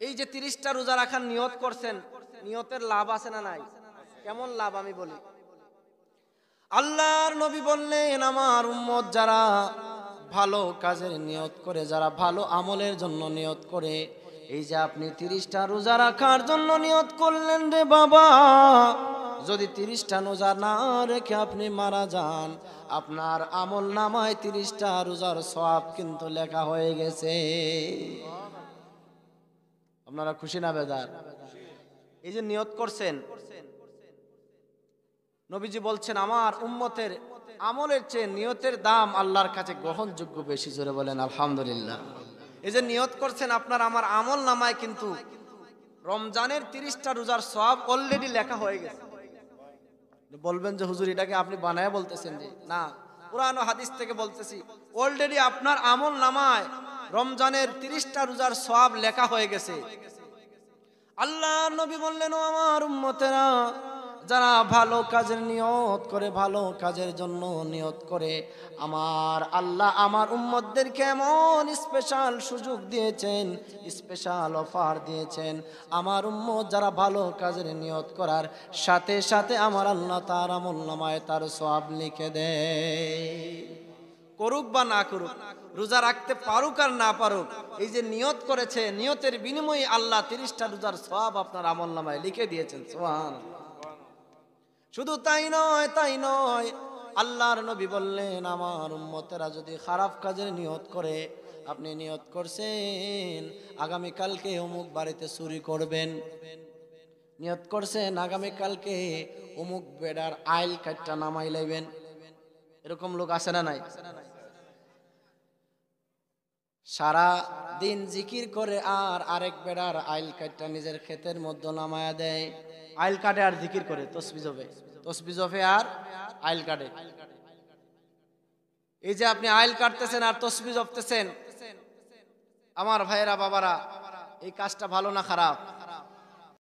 এই যে 30টা রোজা রাখার নিয়ত করছেন, নিয়তের লাভ আছে না নাই? কেমন লাভ আমি বলি। আল্লাহর নবী বললেন, আমার উম্মত যারা ভালো কাজের নিয়ত করে, যারা ভালো আমলের জন্য নিয়ত করে, এই যে আপনি 30টা রোজা রাখার জন্য নিয়ত করলেন রে বাবা, যদি 30টা রোজা না রেখে আপনি মারা যান, আপনার আমল নামায় 30টা রোজার সওয়াব কিন্তু লেখা হয়ে গেছে। আপনারা খুশি না বেজার? এই যে নিয়ত করছেন, নবীজি বলছেন আমার উম্মতের আমলের চেয়ে নিয়তের দাম আল্লাহর কাছে গ্রহণযোগ্য বেশি। জোরে বলেন আলহামদুলিল্লাহ। এই যে নিয়ত করছেন, আপনার আমার আমল নামায় কিন্তু রমজানের 30টা রোজার সওয়াব অলরেডি লেখা হয়ে গেছে। বলবেন যে হুজুর এটাকে আপনি বানায় বলতেছেন? যে না, কোরআন ও হাদিস থেকে বলতেছি, অলরেডি আপনার আমল নামায় রমজানের 30টা রোজার সওয়াব লেখা হয়ে গেছে। আল্লাহর নবী বললেন, ও আমার উম্মতেরা, যারা ভালো কাজের নিয়ত করে, ভালো কাজের জন্য নিয়ত করে, আমার আল্লাহ আমার উম্মতদেরকে এমন স্পেশাল সুযোগ দিয়েছেন, স্পেশাল অফার দিয়েছেন। আমার উম্মত যারা ভালো কাজের নিয়ত করার সাথে সাথে আমার আল্লাহ তার আমলনামায় তার সওয়াব লিখে দেয়। করুক বা না করুক, রোজা রাখতে পারুক আর না পারুক, এই যে নিয়ত করেছে, নিয়তের বিনিময়ে আল্লাহ 30টা রোজার সওয়াব আপনার আমলনামায় লিখে দিয়েছেন। সুবহানাল্লাহ। শুধু তাই নয়, তাই নয়, আল্লাহর নবী বললেন, আমার উম্মতেরা যদি খারাপ কাজের নিয়ত করে, আপনি নিয়ত করছেন আগামী কালকে অমুক বাড়িতে চুরি করবেন, নিয়ত করছেন আগামী কালকে অমুক বেড়ার আইল কাটটা নামাই লাইবেন, এরকম লোক আছে না নাই? সারা দিন জিকির করে আর আরেক বেড়ার আইল কাটটা নিজের ক্ষেতের মধ্যে নামায়া দেয়। আইল কাটে আর জিকির করে, তসবিহ জপে, তসবিহ জপে আর আইল কাটে। এই যে আপনি আইল কাটতেছেন আর তসবিহ জপতেছেন, আমার ভাইয়েরা বাবারা, এই কাজটা ভালো না খারাপ?